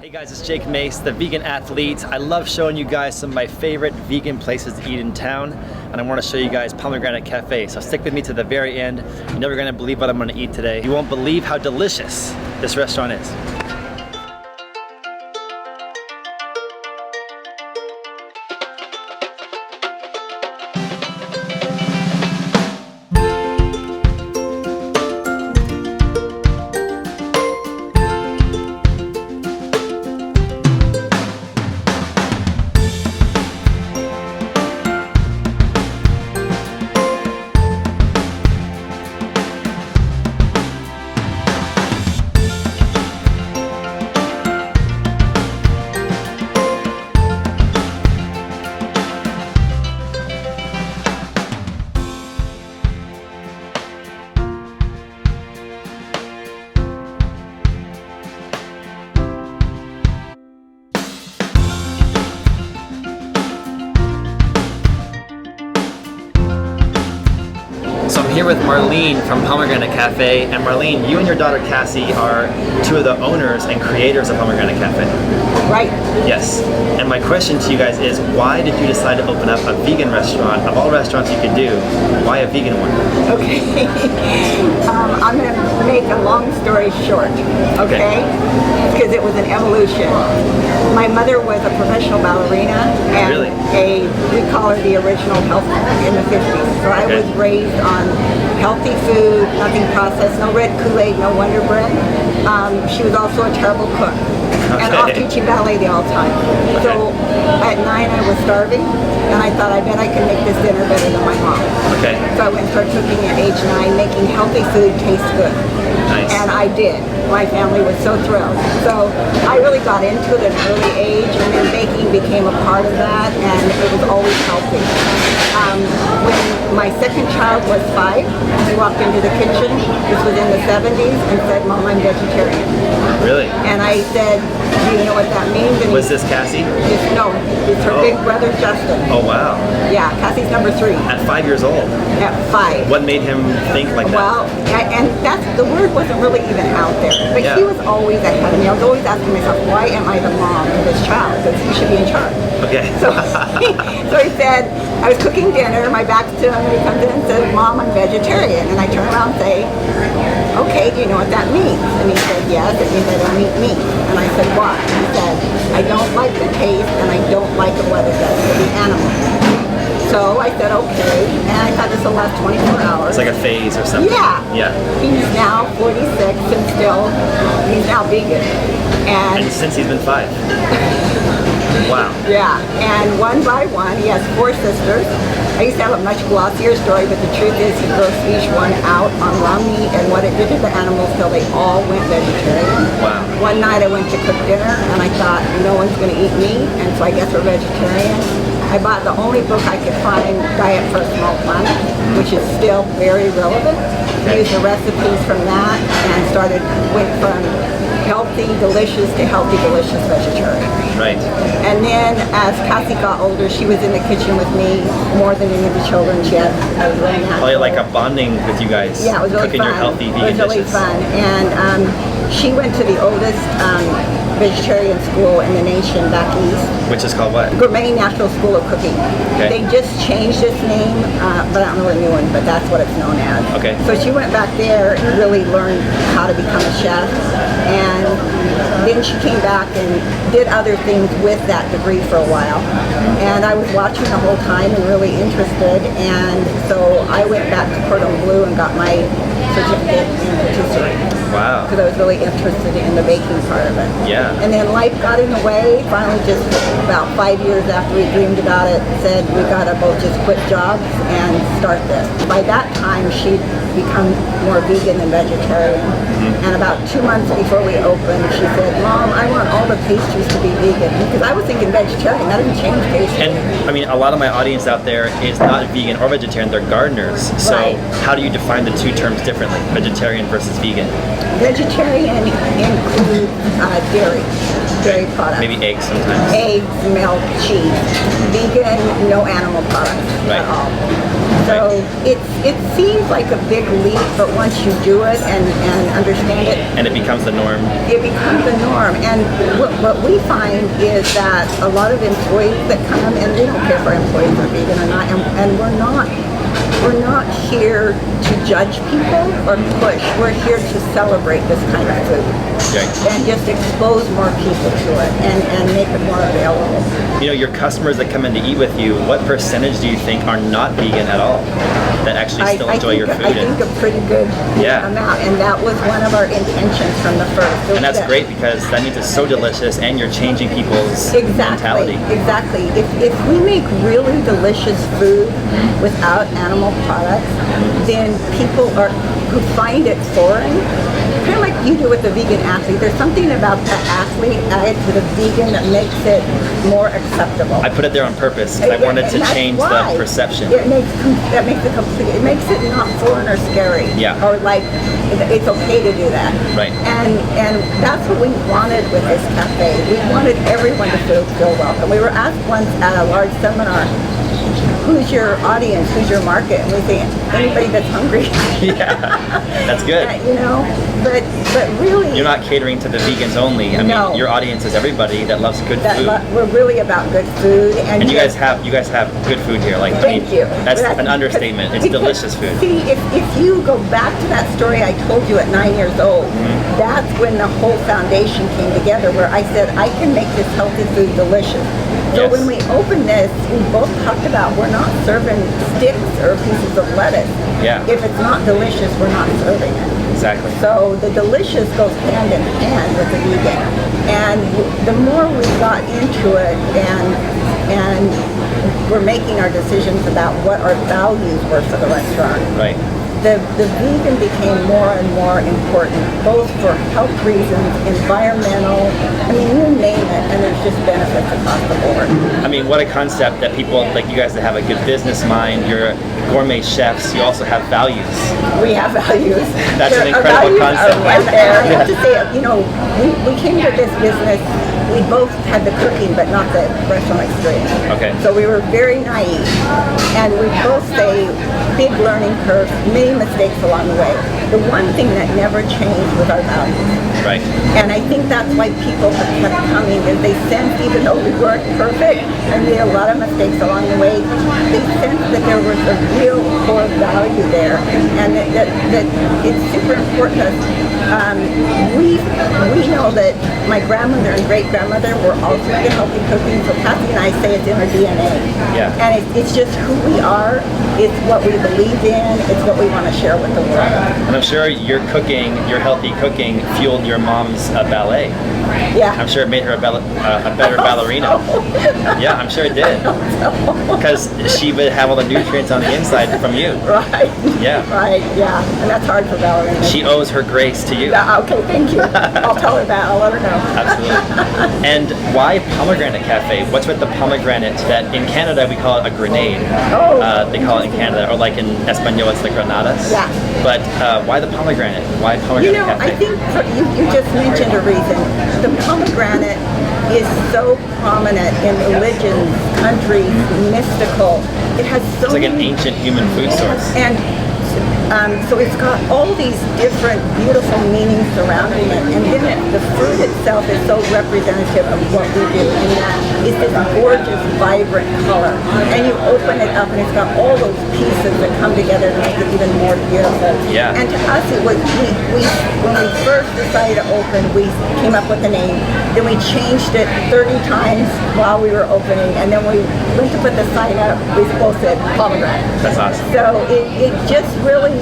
Hey guys, it's Jake Mace, the vegan athlete. I love showing you guys some of my favorite vegan places to eat in town, and I want to show you guys Pomegranate Cafe. So stick with me to the very end. You're never gonna believe what I'm gonna eat today. You won't believe how delicious this restaurant is. So I'm here with Marlene from Pomegranate Cafe, and Marlene, you and your daughter Cassie are two of the owners and creators of Pomegranate Cafe. Right. Yes. And my question to you guys is, why did you decide to open up a vegan restaurant? Of all restaurants you could do, why a vegan one? Okay. I'm going to make a long story short. Okay? Because it was an evolution. My mother was a professional ballerina and Really? we call her the original health in the 50s. So I was raised on healthy food, nothing processed, no red Kool-Aid, no Wonder Bread. She was also a terrible cook. And off teaching ballet the all time. So at 9 I was starving, and I thought I bet I can make this dinner better than my mom. Okay. So I went and started cooking at age 9, making healthy food taste good. Nice. And I did. My family was so thrilled. So I really got into it at an early age, and then baking became a part of that, and it was always healthy. When my second child was 5, he walked into the kitchen, this was in the 70s, and said, "Mom, I'm vegetarian." Really? And I said, "Do you know what that means?" And Was this Cassie? no, it's her big brother Justin. Oh wow. Yeah, Cassie's number 3. At 5 years old? At 5. What made him think like that? Well, and that's, the word wasn't really even out there. But he was always ahead of me. I was always asking myself, why am I the mom of this child? Because he should be in charge. Okay. So he said, I was cooking dinner, my back's to him, and he comes in and says, "Mom, I'm vegetarian." And I turn around and say, "Okay, do you know what that means?" And he said, "Yes, it means I don't eat meat." And I said, "Why?" He said, "I don't like the taste, and I don't like what it does to the animal." So I said, okay, and I thought this will last 24 hours. It's like a phase or something. Yeah. Yeah. He's now 46 and still, he's now vegan. And since he's been 5. Wow. Yeah, and one by one, he has 4 sisters. I used to have a much glossier story, but the truth is he grossed each one out on raw meat and what it did to the animals till they all went vegetarian. Wow. One night I went to cook dinner and I thought, no one's going to eat meat, and so I guess we're vegetarian. I bought the only book I could find, Diet for a Small Planet, which is still very relevant. Used the recipes from that and went from healthy, delicious to healthy, delicious vegetarian. Right. And then as Cassie got older, she was in the kitchen with me more than any of the children. I was really happy. Oh, you're like a bonding with you guys. Yeah, it was really cooking fun. your healthy vegan dishes. It was really dishes. fun. And she went to the oldest vegetarian school in the nation back east. Which is called what? Gourmet National School of Cooking. Okay. They just changed its name, but I don't know the new one, but that's what it's known as. Okay. So she went back there and really learned how to become a chef. And then she came back and did other things with that degree for a while. And I was watching the whole time and really interested. And so I went back to Cordon Bleu and got my certificate in patisserie. Wow. Because I was really interested in the baking part of it. Yeah. And then life got in the way. Finally, just about 5 years after we dreamed about it, said we gotta both just quit jobs and start this. By that time, she'd become more vegan than vegetarian. And about 2 months before we opened, she said, "Mom, I want all the pastries to be vegan." Because I was thinking vegetarian, that didn't change pastry. And I mean, a lot of my audience out there is not vegan or vegetarian, they're gardeners. So Right. how do you define the two terms differently, vegetarian versus vegan? Vegetarian includes dairy products. Maybe eggs sometimes. Eggs, milk, cheese. Vegan, no animal products Right. at all. So it seems like a big leap, but once you do it and understand it, and it becomes the norm. It becomes the norm. And what we find is that a lot of employees that come, and we don't care if our employees are vegan or not, and we're not here to judge people or push. We're here to celebrate this kind of food. Okay. And just expose more people to it and make it more available. You know, your customers that come in to eat with you, what percentage do you think are not vegan at all? That actually still enjoy your food? I think a pretty good amount, and that was one of our intentions from the first. And that's great, because that means it's so delicious and you're changing people's mentality. Exactly. If we make really delicious food without animal products, then people who find it foreign, kind of like you do with the vegan athlete, there's something about the athlete added to the vegan that makes it more acceptable. I put it there on purpose because I wanted to change the perception. It makes it not foreign or scary. Yeah. Or like it's okay to do that. Right. And that's what we wanted with this cafe. We wanted everyone to feel welcome. We were asked once at a large seminar, who's your audience, who's your market? And we say, anybody that's hungry. Yeah, that's good. You know, but really, you're not catering to the vegans only. I mean, your audience is everybody that loves good food. We're really about good food, and you guys have good food here. Like, thank you. That's an understatement. It's delicious food. See, if you go back to that story I told you at 9 years old, that's when the whole foundation came together. Where I said I can make this healthy food delicious. So when we opened this, we both talked about we're not serving sticks or pieces of lettuce. Yeah. If it's not delicious, we're not serving it. Exactly. So the delicious goes hand in hand with the vegan. And the more we got into it and we're making our decisions about what our values were for the restaurant. Right. The vegan became more and more important, both for health reasons, environmental, I mean, you name it, and there's just benefits across the board. I mean, what a concept that people, like you guys that have a good business mind, you're gourmet chefs, you also have values. We have values. That's an incredible concept. Right there. I have to say, you know, we came to this business, we both had the cooking, but not the restaurant experience. Okay. So we were very naive, and we both say big learning curve, many mistakes along the way. The one thing that never changed was our values. Right. And I think that's why people have kept coming, is they sensed, even though we weren't perfect and made a lot of mistakes along the way, they sensed that there was a real core value there, and that it's super important. We know that my grandmother and great-grandmother were also into healthy cooking, so Kathy and I say it's in our DNA. Yeah. And it's just who we are, it's what we believe in, it's what we want to share with the world. And I'm sure your cooking, your healthy cooking, fueled your mom's ballet. Yeah. I'm sure it made her a better ballerina. Yeah, I'm sure it did. Because she would have all the nutrients on the inside from you. Right. Yeah. Right, yeah. And that's hard for ballerinas. She owes her grace to you. Okay, thank you. I'll tell her that. I'll let her know. Absolutely. And why Pomegranate Cafe? What's with the pomegranate that in Canada we call it a grenade? Oh. They call it in Canada, or like in Espanol it's the granadas. Yeah. But why the pomegranate? Why Pomegranate Cafe? I think you just mentioned a reason. The pomegranate is so prominent in religions, countries, mystical. It has so It's like an many, ancient human food source. and so it's got all these different beautiful meanings surrounding it, and then the fruit itself is so representative of what we do, in that it's this gorgeous, vibrant color, and you open it up and it's got all those pieces that come together to make it even more beautiful. Yeah. And to us, it was when we first decided to open, we came up with the name, then we changed it 30 times while we were opening, and then we went to put the sign up, we both said pomegranate. That's awesome. So it just really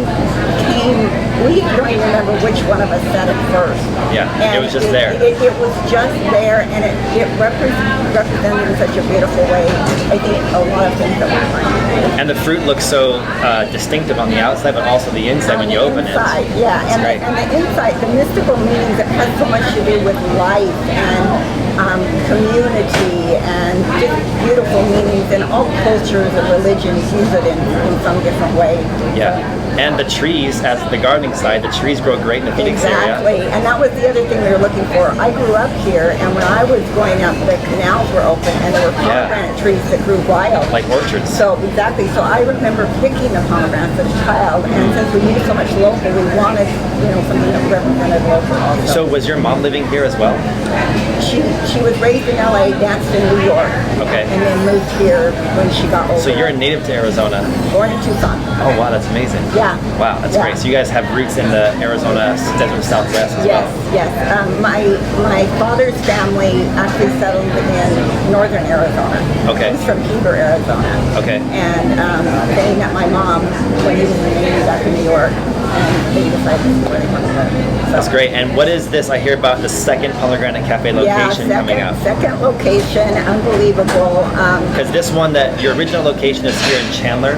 came, we don't even remember which one of us said it first. Yeah, and it was just there. It was just there, and it represented in such a beautiful way, I think, a lot of things that we're finding. And the fruit looks so distinctive on the outside, but also the inside when you open inside, it. Yeah, and the inside, the mystical meanings that has so much to do with life and community and just beautiful meanings, and all cultures and religions use it in some different way. Yeah. And the trees, as the gardening side, the trees grow great in the Phoenix Exactly, area. and that was the other thing we were looking for. I grew up here, and when I was growing up, the canals were open, and there were pomegranate trees that grew wild. Like orchards. So, exactly, so I remember picking the pomegranates as a child, and since we needed so much local, we wanted, something that represented local also. So was your mom living here as well? She was raised in LA, danced in New York, Okay. and then moved here when she got older. So you're a native to Arizona. Born in Tucson. Oh wow, that's amazing. Yeah. Wow, that's great. So you guys have roots in the Arizona desert Southwest as well. Yes. My father's family actually settled in northern Arizona. Okay. He's from Heber, Arizona. Okay. And they met my mom when he was in the Navy back in New York. And they decided to see where they wanted to go. So. That's great. And what is this? I hear about the second Pomegranate Cafe location coming up. Second location, unbelievable. Because this one, your original location is here in Chandler.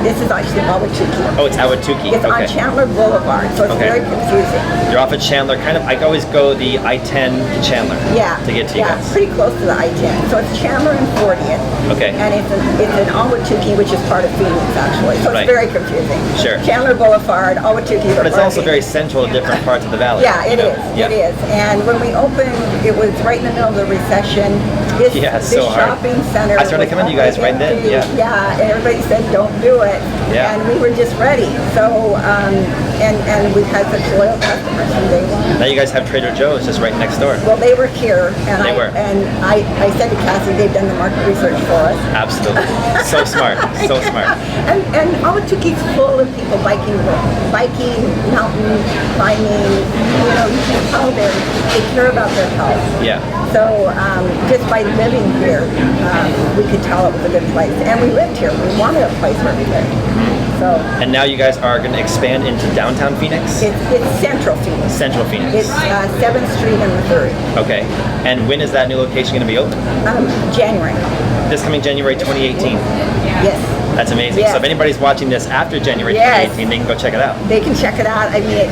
This is actually Awatuki. Oh, it's Awatuki. It's on Chandler Boulevard, so it's very confusing. You're off at Chandler, I always go the I-10 to Chandler. Yeah. To get to you guys. Pretty close to the I-10. So it's Chandler and 40th. Okay. And it's in Awatuki, which is part of Phoenix, actually. So it's very confusing. Sure. Chandler Boulevard, Awatuki. But it's also very central to different parts of the valley. Yeah, it is. Yeah. It is. And when we opened, it was right in the middle of the recession. This shopping center. I started coming to you guys right then. Yeah. Yeah, and everybody said, don't do it. Yeah. And we were just ready. So, and we've had such loyal customers from day one. Now you guys have Trader Joe's just right next door. Well, they were here, and I said to Cassie, they've done the market research for us. Absolutely. So smart. So smart. And Awatuki's full of people biking, mountain climbing. You can tell they care about their health. Yeah. So just by living here, we could tell it was a good place. And we lived here. We wanted a place where we lived. So. And now you guys are going to expand into downtown Phoenix? It's Central Phoenix. Central Phoenix. It's 7th Street and the 3rd. Okay. And when is that new location going to be open? January. This coming January 2018? Yes. That's amazing. Yes. So if anybody's watching this after January 2018, they can go check it out. They can check it out. I mean,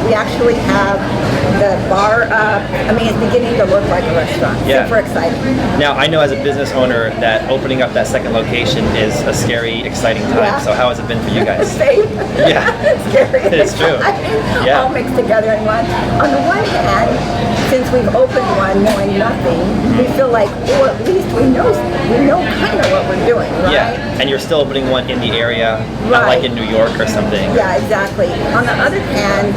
we actually have the bar up. I mean, it's beginning to look like a restaurant. Yeah. Super exciting. Now, I know as a business owner that opening up that second location is a scary, exciting time. Yeah. So how has it been for you guys? Same. Yeah. Scary. It's true. Yeah. All mixed together in one. On the one hand, since we've opened one knowing nothing, we feel like, well, at least we know kind of what we're doing, right? Yeah. And you're still opening one in the area, not like in New York or something. Yeah, exactly. On the other hand,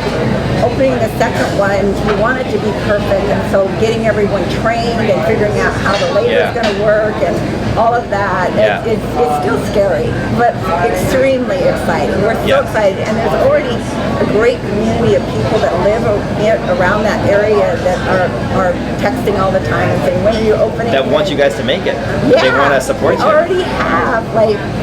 opening the second one, we want it to be perfect, and so getting everyone trained and figuring out how the labor is going to work and all of that, it's still scary, but extremely exciting. We're so excited, and there's already a great community of people that live around that area that are texting all the time and saying, when are you opening? That want you guys to make it. Yeah. They want to support you. We already have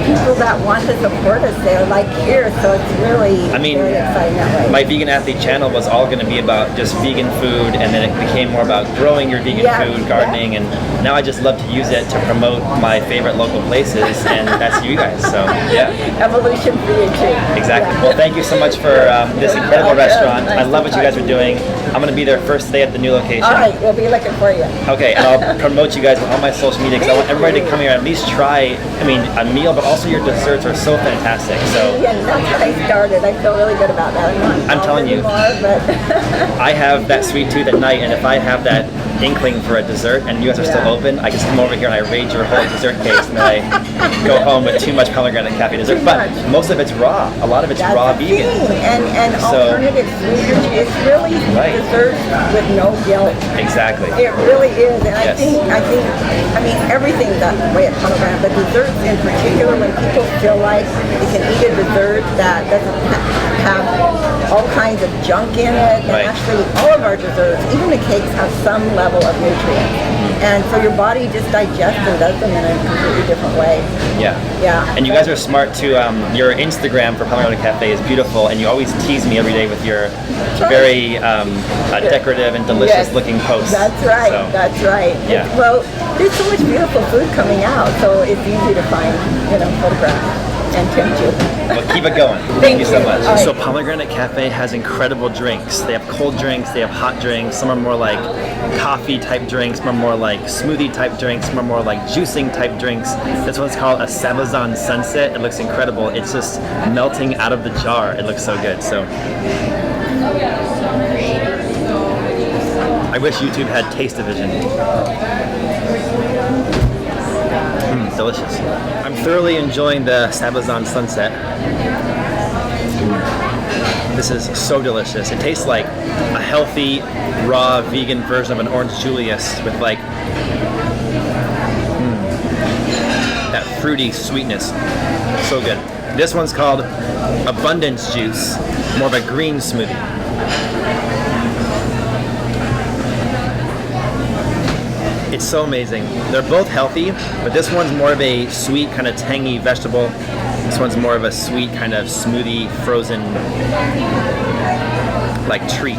people that want to support us there, here, so it's really very exciting that way. My Vegan Athlete channel was all going to be about just vegan food, and then it became more about growing your vegan food, gardening, and now I just love to use it to promote my favorite local places, and that's you guys. So yeah. Evolution for you too. Exactly. Well, thank you so much for this incredible restaurant. I love what you guys are doing. I'm going to be there first day at the new location. All right, we'll be looking for you. Okay, and I'll promote you guys with all my social media because I want everybody to come here and at least try, a meal, but also your desserts are so fantastic. So yeah, that's what I started. I feel really good about that. I'm telling you, I have that sweet tooth at night, and if I have that inkling for a dessert and you guys are still open, I just come over here and I raid your whole dessert case, and then I go home with too much pomegranate cafe dessert. But most of it's raw. A lot of it's raw vegan. And alternative sweeteners. It's really dessert with no guilt. Exactly. It really is, and I think everything's that way at pomegranate, but desserts in particular, when people feel like they can eat a dessert that doesn't have all kinds of junk in it, and actually all of our desserts, even the cakes, have some level of nutrients. And so your body just digests and does them in a completely different way. Yeah. Yeah. And you guys are smart too. Your Instagram for Pomegranate Cafe is beautiful, and you always tease me every day with your very decorative and delicious looking posts. That's right. So, that's right. Yeah. Well, there's so much beautiful food coming out, so it's easy to find, photographs. and tempt you. Well, keep it going. Thank you so you. much. All right. So Pomegranate Cafe has incredible drinks. They have cold drinks, they have hot drinks. Some are more like coffee type drinks, some are more like smoothie type drinks, some are more like juicing type drinks. This one's called a Sabayon Sunset. It looks incredible. It's just melting out of the jar. It looks so good. So I wish YouTube had taste division. Delicious. I'm thoroughly enjoying the Sabayon Sunset. This is so delicious. It tastes like a healthy, raw, vegan version of an Orange Julius with like that fruity sweetness. So good. This one's called Abundance Juice, more of a green smoothie. It's so amazing. They're both healthy, but this one's more of a sweet, kind of tangy vegetable. This one's more of a sweet, kind of smoothie, frozen, like treat.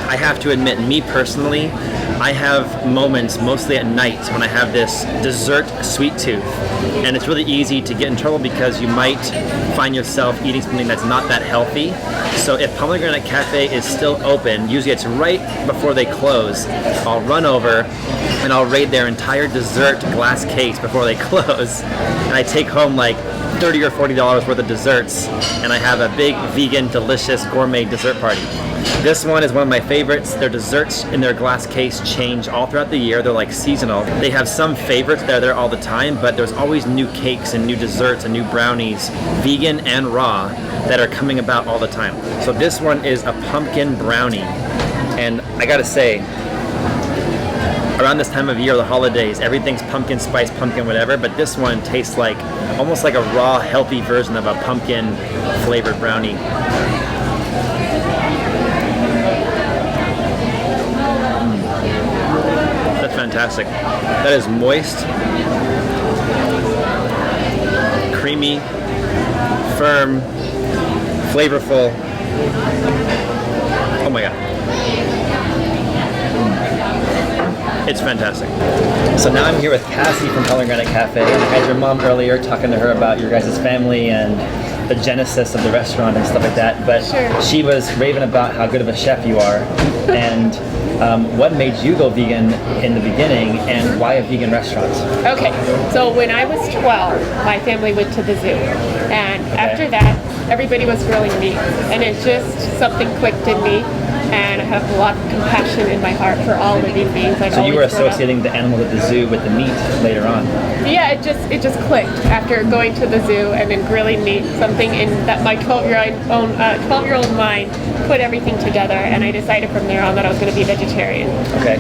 I have to admit, me personally, I have moments, mostly at night, when I have this dessert sweet tooth. And it's really easy to get in trouble because you might find yourself eating something that's not that healthy. So if Pomegranate Cafe is still open, usually it's right before they close, I'll run over and I'll raid their entire dessert glass case before they close. And I take home like $30 or $40 worth of desserts, and I have a big vegan, delicious gourmet dessert party. This one is one of my favorites. Their desserts in their glass case change all throughout the year. They're like seasonal. They have some favorites that are there all the time, but there's always new cakes and new desserts and new brownies, vegan and raw, that are coming about all the time. So this one is a pumpkin brownie. And I gotta say, around this time of year, the holidays, everything's pumpkin spice, pumpkin whatever, but this one tastes like almost like a raw, healthy version of a pumpkin flavored brownie. That's fantastic. That is moist, creamy, firm, flavorful. Oh my god. It's fantastic. So now I'm here with Cassie from Pomegranate Cafe. I had your mom earlier talking to her about your guys' family and the genesis of the restaurant and stuff like that, but Sure. She was raving about how good of a chef you are and what made you go vegan in the beginning and why a vegan restaurant? Okay, so when I was 12, my family went to the zoo, and after that, everybody was grilling meat, and it just, something clicked in me, and I have a lot of compassion in my heart for all living beings. So you were associating the animals at the zoo with the meat later on? Yeah, it just clicked after going to the zoo and then grilling meat. Something in that my 12-year-old mind put everything together, and I decided from there on that I was going to be vegetarian. Okay.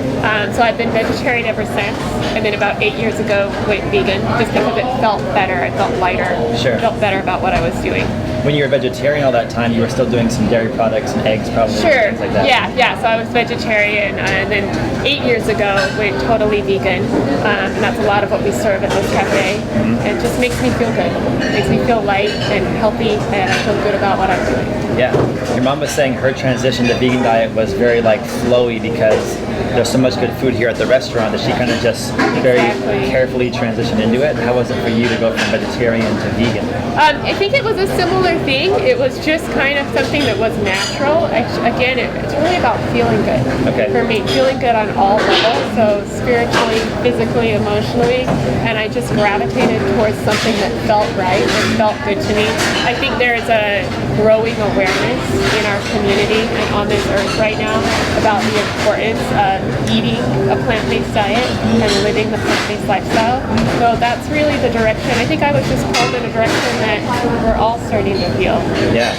So I've been vegetarian ever since, and then about 8 years ago went vegan just because it felt better. I felt lighter. Sure. Felt better about what I was doing. When you were vegetarian all that time, you were still doing some dairy products and eggs probably, Sure. and things like that. Yeah. So I was vegetarian, and then 8 years ago went totally vegan, and that's a lot of what we serve at this cafe. And it just makes me feel good. It makes me feel light and healthy, and I feel good about what I'm doing. Yeah. Your mom was saying her transition to vegan diet was very like flowy because there's so much good food here at the restaurant that she kind of just very carefully transitioned into it. How was it for you to go from vegetarian to vegan? I think it was a similar thing. It was just kind of something that was natural. Again, it's really about feeling good. Okay. For me, feeling good on all levels, so spiritually, physically, emotionally, and I just gravitated towards something that felt right and felt good to me. I think there is a growing awareness in our community and on this earth right now about the importance of eating a plant-based diet and living the plant-based lifestyle. So that's really the direction. I think I was just pulled in a direction that we're all starting to feel. Yeah.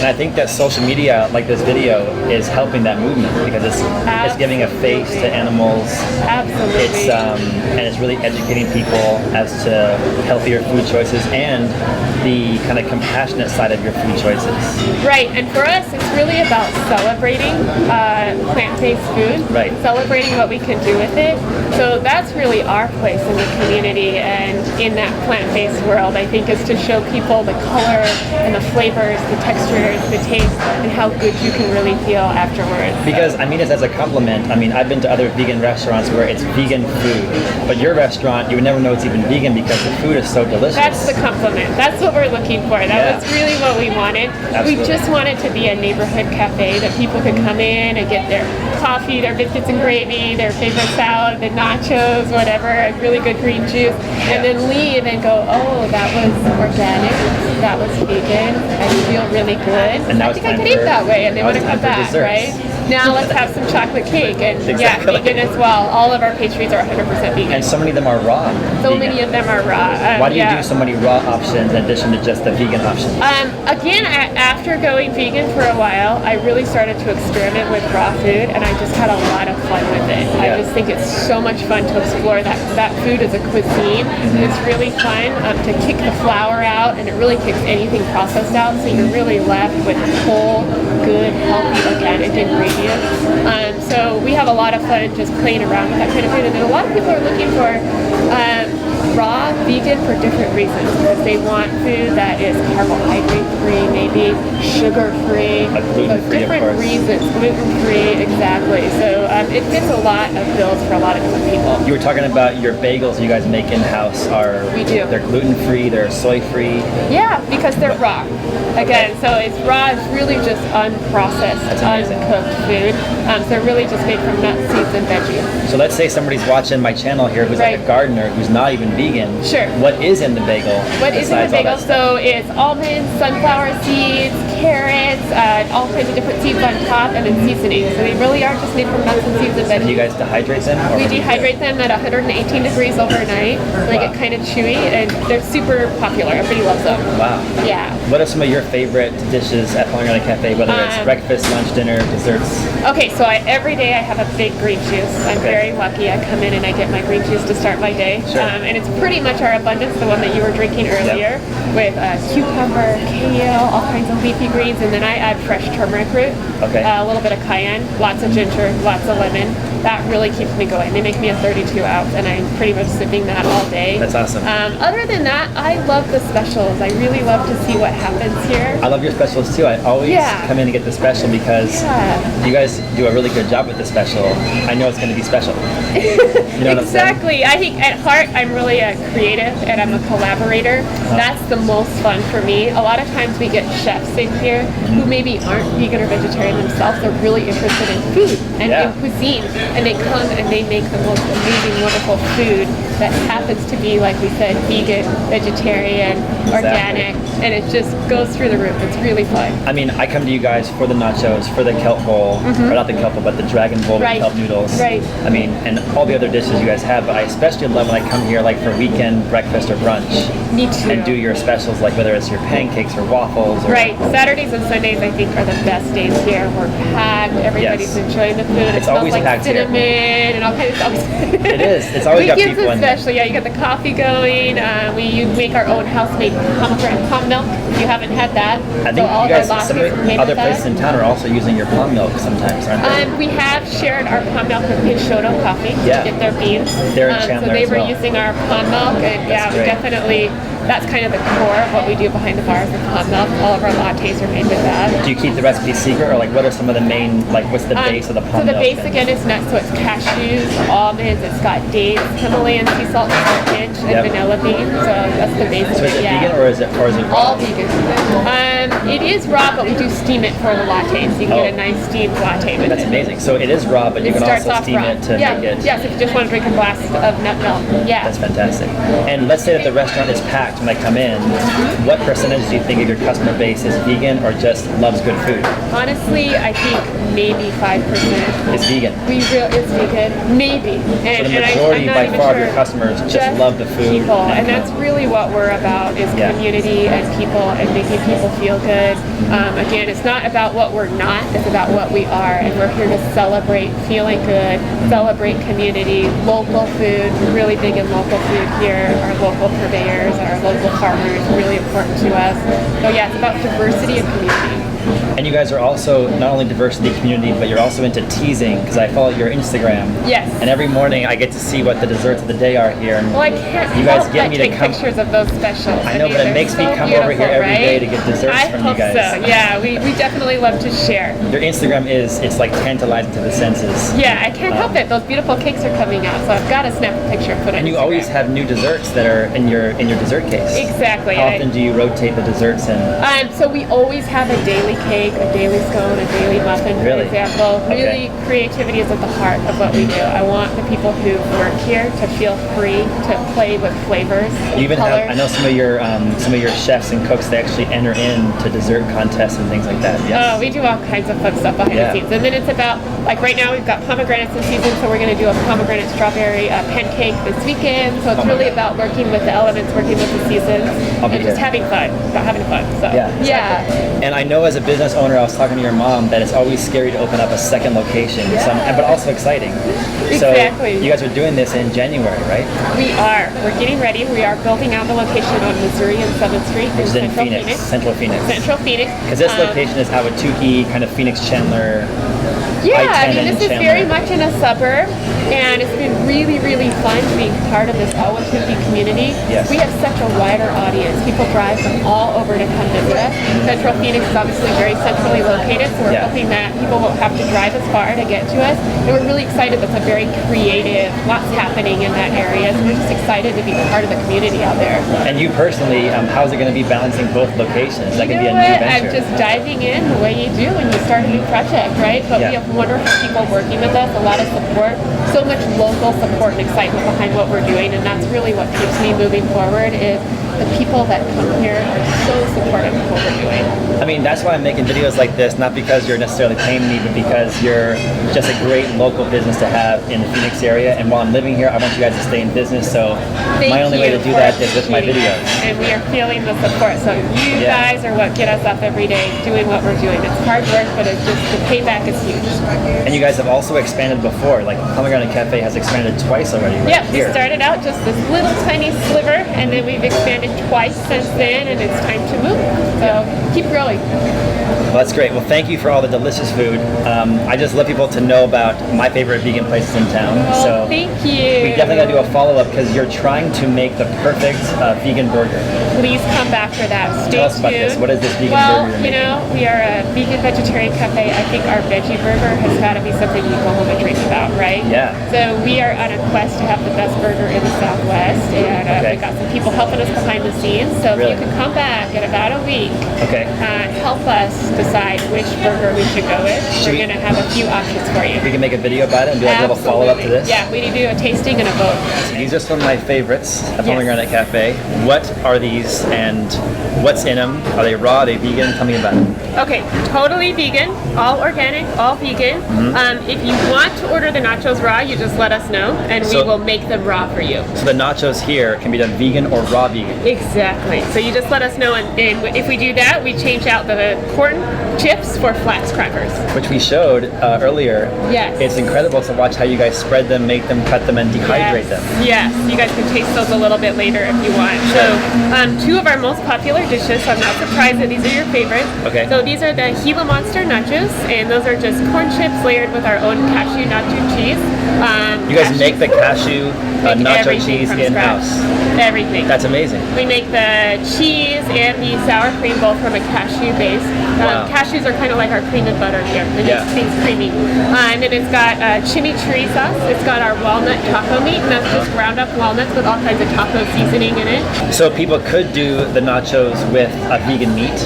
And I think that social media, like this video, is helping that movement because it's giving a face to animals. Absolutely. And it's really educating people as to healthier food choices and the kind of compassionate side of your food choices. Right, and for us, it's really about celebrating plant-based food. Right. Celebrating what we can do with it. So that's really our place in the community and in that plant-based world, I think, is to show people the color and the flavors, the textures, flavors, the taste, and how good you can really feel afterwards. Because I mean this as a compliment. I mean, I've been to other vegan restaurants where it's vegan food, but your restaurant, you would never know it's even vegan because the food is so delicious. That's the compliment. That's what we're looking for. That was really what we wanted. Absolutely. We just wanted to be a neighborhood cafe that people could come in and get their coffee, their biscuits and gravy, their favorite salad, the nachos, whatever, a really good green juice, and then leave and go, oh, that was organic, that was vegan, I feel really good. And now I think I could eat that way, and they want to come back, desserts. right? Now let's have some chocolate cake, and Exactly. yeah, vegan as well. All of our pastries are 100% vegan. And so many of them are raw. So vegan. many of them are raw. Why do you do so many raw options in addition to just the vegan options? Again, after going vegan for a while, I really started to experiment with raw food, and I just had a lot of fun with it. I just think it's so much fun to explore that food as a cuisine. It's really fun to kick the flour out, and it really kicks anything processed out, so you're really left with whole, good, healthy, organic ingredients. So we have a lot of fun just playing around with that kind of food, and a lot of people are looking for raw vegan for different reasons, because they want food that is carbohydrate free, maybe sugar free, gluten-free, different of course. reasons, gluten free, exactly. So it fits a lot of bills for a lot of different people. You were talking about your bagels you guys make in-house are... We do. They're gluten-free, they're soy-free. Yeah, because they're raw. Again, so it's raw, it's really just unprocessed, uncooked food. So they're really just made from nuts, seeds, and veggies. So let's say somebody's watching my channel here who's like a gardener, who's not even vegan. Sure. What is in the bagel? What is in the besides all bagel? that stuff? So it's almonds, sunflower seeds, carrots, all kinds of different seeds on top, and then seasoning. So they really are just made from nuts and seeds and And veggies. you guys dehydrate them? Or We what do you do? dehydrate them at 118 degrees overnight. So they get kind of chewy, and they're super popular. Everybody loves them. Wow. Yeah. What are some of your favorite dishes at Pomegranate Cafe, whether it's breakfast, lunch, dinner, desserts? Okay, so every day I have a big green juice. I'm very lucky. I come in and I get my green juice to start my day. Sure. And it's pretty much our abundance, the one that you were drinking earlier, with cucumber, kale, all kinds of leafy greens, and then I add fresh turmeric root, a little bit of cayenne, lots of ginger, lots of lemon. That really keeps me going. They make me a 32 ounce, and I'm pretty much sipping that all day. That's awesome. Other than that, I love the specials. I really love to see what happens here. I love your specials too. I always come in to get the special because you guys do a really good job with the special. I know it's going to be special. You know what I'm saying? Exactly. I think at heart I'm really a creative and I'm a collaborator. That's the most fun for me. A lot of times we get chefs in here who maybe aren't vegan or vegetarian themselves. They're really interested in food and in cuisine, and they come and they make the most amazing, wonderful food that happens to be, like we said, vegan, vegetarian, organic, and it just goes through the roof. It's really fun. I mean, I come to you guys for the nachos, for the kelp bowl, or not the kelp bowl, but the dragon bowl with kelp noodles. Right. I mean, and all the other dishes you guys have, but I especially love when I come here like for weekend breakfast or brunch. Me too. And do your specials, like whether it's your pancakes or waffles. Or Right. Saturdays and Sundays, I think, are the best days here. We're packed. Everybody's enjoying the food. It's it always smells like packed here. cinnamon and all kinds of stuff. It is. It's always got Weekends people in there. especially. Yeah, you got the coffee going. We make our own house-made pomegranate palm milk. If you haven't had that, I think all you guys, of our some lattes are made other with that. places in town are also using your palm milk sometimes, aren't they? We have shared our palm milk with Peixoto Coffee to get their beans. They're in So Chandler they as were well. using our palm milk, and That's we great. definitely, that's kind of the core of what we do behind the bars with palm milk. All of our lattes are made with that. Do you keep the recipe secret, or like what are some of the main, like what's the base of the palm So the milk? base then? again is nuts, so it's cashews, almonds, it's got dates, Himalayan sea salt, spinach, and vanilla beans. So that's the base So of is it. it vegan or is it raw? All vegan. It is raw, but we do steam it for the latte, so you can get a nice steamed latte with That's it. amazing. So it is raw, but you It can starts also off steam raw. it to make it. Yes, if you just want to drink a glass of nut milk. Yeah. That's fantastic. And let's say that the restaurant is packed when I come in. What percentage do you think of your customer base is vegan or just loves good food? Honestly, I think maybe 5%. It's vegan. It's vegan, maybe. So the And majority I'm not by even far of sure. your customers just love the food. People, and that's really what we're about: is community and people, and making people feel good. Again, it's not about what we're not; it's about what we are, and we're here to celebrate feeling good, celebrate community, local food. We're really big in local food here. Our local purveyors, our local farmers, really important to us. So yeah, it's about diversity and community. And you guys are also not only diversity community, but you're also into teasing, because I follow your Instagram. Yes. And every morning I get to see what the desserts of the day are here. And Well, I can't you guys help get but me to take come. pictures of those specials. I know, but it they're makes me so come over here beautiful, every day right? to get desserts I from hope you guys. So. Yeah, we definitely love to share. Your Instagram it's like tantalizing to the senses. Yeah, I can't help it. Those beautiful cakes are coming out, so I've got to snap a picture and put it And on you always Instagram. have new desserts that are in your dessert case. Exactly. How often do you rotate the desserts in? So we always have a daily cake, a daily scone, a daily muffin, for Really? example. Really, creativity is at the heart of what we do. I want the people who work here to feel free to play with flavors, You even colors. have, I know some of your chefs and cooks, they actually enter into dessert contests and things like that. Yes. Oh, we do all kinds of fun stuff behind Yeah. the scenes. And then it's about, like right now we've got pomegranates in season, so we're going to do a pomegranate strawberry pancake this weekend. So it's Oh my really God. about working with the elements, working with the seasons, I'll be and just there. having fun, about having fun. So Yeah, exactly. And I know as a business owner, I was talking to your mom, that it's always scary to open up a second location, but also exciting. Exactly. So you guys are doing this in January, right? We are. We're getting ready. We are building out the location on Missouri and 7th Street Which is in Central Phoenix, Central Phoenix. Central Phoenix. Because this location is Ahwatukee, kind of Phoenix Chandler. Yeah, I I-10 mean, and this is Chandler. very much in a suburb, and it's been really, really fun being part of this Ahwatukee community. Yes. We have such a wider audience. People drive from all over to come visit us. Central Phoenix is obviously very centrally located, so we're Yeah. hoping that people won't have to drive as far to get to us. And we're really excited. That's a very creative, lots happening in that area. So we're just excited to be part of the community out there. And you personally, how's it going to be balancing both locations? Is that You going to know be a new what? I'm venture? just diving in the way you do when you start a new project, right? But Yeah. we have wonderful people working with us, a lot of support, so much local support and excitement behind what we're doing, and that's really what keeps me moving forward is the people that come here are so supportive of what we're doing. I mean, that's why I'm making videos like this, not because you're necessarily paying me, but because you're just a great local business to have in the Phoenix area. And while I'm living here, I want you guys to stay in business. So Thank my only way you to do for that is with my appreciating videos. it. And we are feeling the support. So you Yeah. guys are what get us up every day doing what we're doing. It's hard work, but it's just the payback is huge. And you guys have also expanded before. Like Pomegranate Cafe has expanded twice already right Yep, here. we started out just this little tiny sliver, and then we've expanded twice since then, and it's time to move. So keep growing. Well, that's great. Well, thank you for all the delicious food. I just love people to know about my favorite vegan places in town. Well, So thank you. we definitely got to do a follow-up because you're trying to make the perfect vegan burger. Please come back for that. Stay Tell us about tuned. this. What is this vegan well, burger you're you know, we are a vegan vegetarian cafe. I think our veggie burger has got to be something you go home and dream about, right? Yeah. So we are on a quest to have the best burger in the Southwest, and Okay. we've got some people helping us behind the scenes. So Really? if you can come back in about a week, Okay. help us decide which burger we should go with. Should We're we- going to have a few options for you. We can make a video about it and do like a little follow-up to this. Yeah, we need to do a tasting and a vote. These are some of my favorites at Yes. Pomegranate Cafe. What are these and what's in them? Are they raw? Are they vegan? Tell me about it. Okay, totally vegan, all organic, all vegan. If you want to order the nachos raw, you just let us know, and we So- will make them raw for you. So the nachos here can be done vegan or raw vegan. Exactly. So you just let us know, and if we do that, we change out the corn chips for flax crackers. Which we showed earlier. Yes. It's incredible to watch how you guys spread them, make them, cut them, and dehydrate them. Yes, you guys can taste those a little bit later if you want. So, two of our most popular dishes, so I'm not surprised that these are your favorites. Okay. So these are the Gila Monster nachos, and those are just corn chips layered with our own cashew nacho cheese. You guys make the cashew Make nacho everything cheese from in-house. scratch. Everything. That's amazing. We make the cheese and the sour cream both from a cashew base. Wow. Cashews are kind of like our cream and butter here. It Yeah. makes things creamy. And then it's got chimichurri sauce. It's got our walnut taco meat, and that's just ground up walnuts with all kinds of taco seasoning in it. So people could do the nachos with a vegan meat,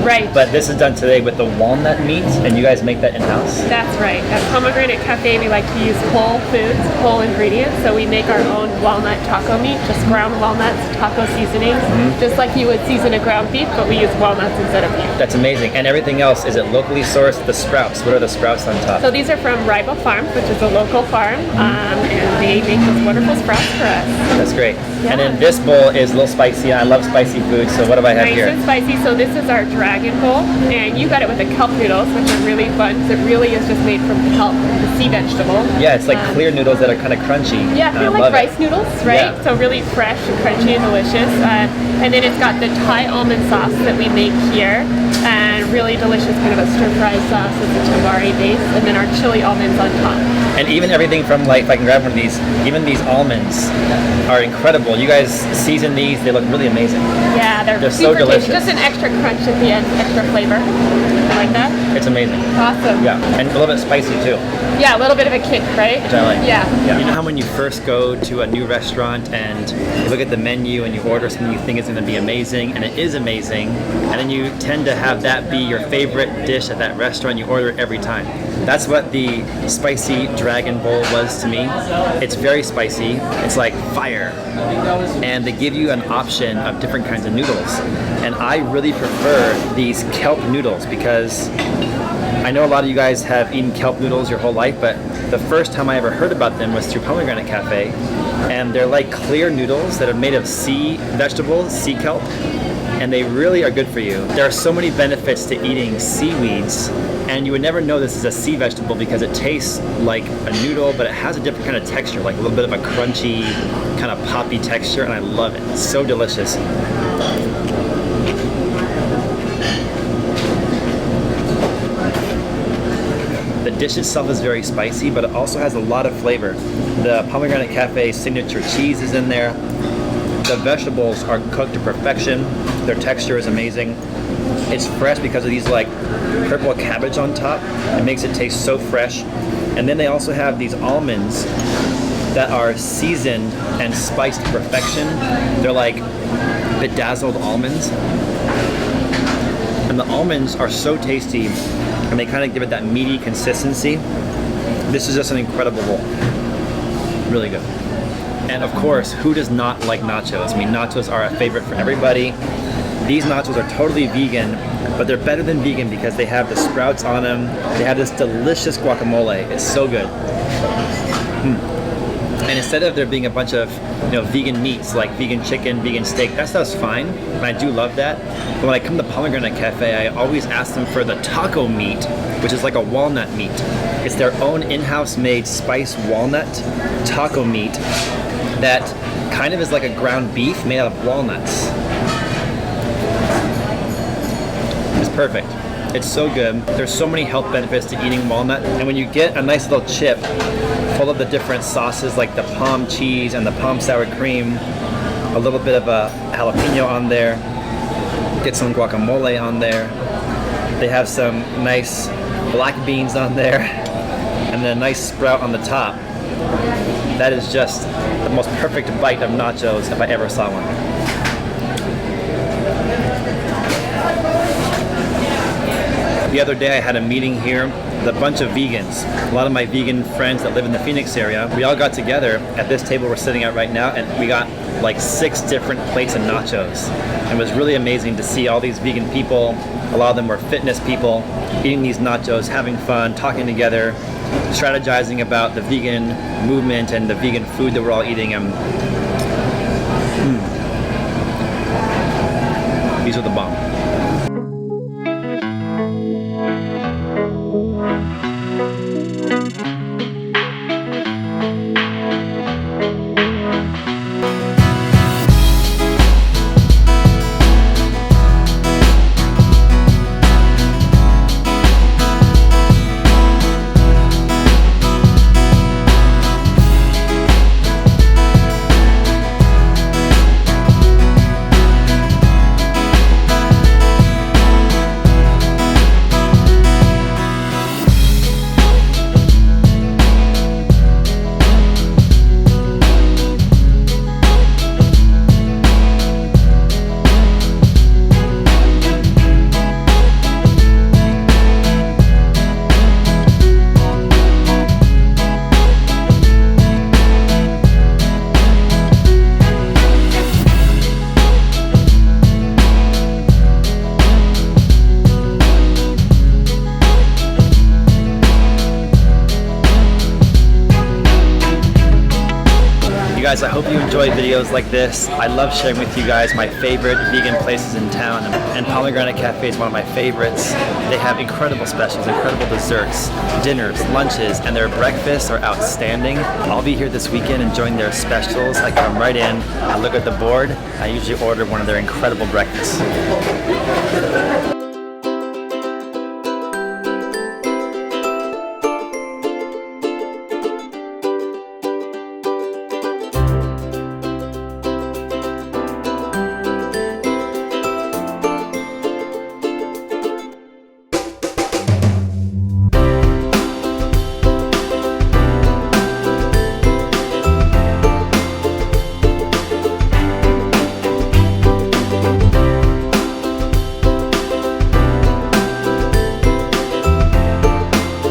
Right. but this is done today with the walnut meat, and you guys make that in-house? That's right. At Pomegranate Cafe, we like to use whole foods, whole ingredients. So we make our own walnut taco meat, just ground walnuts, taco seasonings, just like you would season a ground beef, but we use walnuts instead of beef. That's amazing. And everything else, is it locally sourced? The sprouts, what are the sprouts on top? So these are from Reborn Farms, which is a local farm, and they make those wonderful sprouts for us. That's great. Yeah. And then this bowl is a little spicy. I love spicy food, so what do I have Nice here? and spicy. So this is our dragon bowl, and you got it with the kelp noodles, which are really fun. 'Cause it really is just made from kelp, the sea vegetable. Yeah, it's like Um, clear noodles that are kind of crunchy. Yeah, and they're I like love rice it. noodles, right? Yeah. So really fresh and crunchy and delicious. And then it's got the Thai almond sauce that we make here, and really delicious kind of a stir-fry sauce with the tamari base, and then our chili almonds on top. And even everything from like, if I can grab one of these, even these almonds are incredible. You guys season these, they look really amazing. Yeah, they're so super delicious. tasty. Just an extra crunch at the end, extra flavor. You like that? It's amazing. Awesome. Yeah, and a little bit spicy too, Yeah, a little bit of a kick, right? which I like. Yeah. You know how when you first go to a new restaurant and you look at the menu and you order something you think is going to be amazing, and it is amazing, and then you tend to have that be your favorite dish at that restaurant, you order it every time. That's what the spicy dragon bowl was to me. It's very spicy. It's like fire. And they give you an option of different kinds of noodles. And I really prefer these kelp noodles because I know a lot of you guys have eaten kelp noodles your whole life, but the first time I ever heard about them was through Pomegranate Cafe. And they're like clear noodles that are made of sea vegetables, sea kelp, and they really are good for you. There are so many benefits to eating seaweeds, and you would never know this is a sea vegetable because it tastes like a noodle, but it has a different kind of texture, like a little bit of a crunchy, kind of poppy texture, and I love it. It's so delicious. The dish itself is very spicy, but it also has a lot of flavor. The Pomegranate Cafe signature cheese is in there. The vegetables are cooked to perfection. Their texture is amazing. It's fresh because of these like purple cabbage on top. It makes it taste so fresh. And then they also have these almonds that are seasoned and spiced to perfection. They're like bedazzled almonds. And the almonds are so tasty, and they kind of give it that meaty consistency. This is just an incredible bowl. Really good. And of course, who does not like nachos? I mean, nachos are a favorite for everybody. These nachos are totally vegan, but they're better than vegan because they have the sprouts on them. They have this delicious guacamole. It's so good. And instead of there being a bunch of vegan meats like vegan chicken, vegan steak, that stuff's fine, and I do love that. But when I come to Pomegranate Cafe, I always ask them for the taco meat, which is like a walnut meat. It's their own in-house made spiced walnut taco meat that kind of is like a ground beef made out of walnuts. It's perfect. It's so good. There's so many health benefits to eating walnut, and when you get a nice little chip full of the different sauces like the palm cheese and the palm sour cream, a little bit of a jalapeno on there, get some guacamole on there, they have some nice black beans on there, and then a nice sprout on the top. That is just the most perfect bite of nachos if I ever saw one. The other day I had a meeting here with a bunch of vegans. A lot of my vegan friends that live in the Phoenix area, we all got together at this table we're sitting at right now, and we got like 6 different plates of nachos. And it was really amazing to see all these vegan people. A lot of them were fitness people, eating these nachos, having fun, talking together, strategizing about the vegan movement and the vegan food that we're all eating. These are the bomb. guys, I hope you enjoy videos like this. I love sharing with you guys my favorite vegan places in town, and Pomegranate Cafe is one of my favorites. They have incredible specials, incredible desserts, dinners, lunches, and their breakfasts are outstanding. I'll be here this weekend enjoying their specials. I come right in, I look at the board, I usually order one of their incredible breakfasts.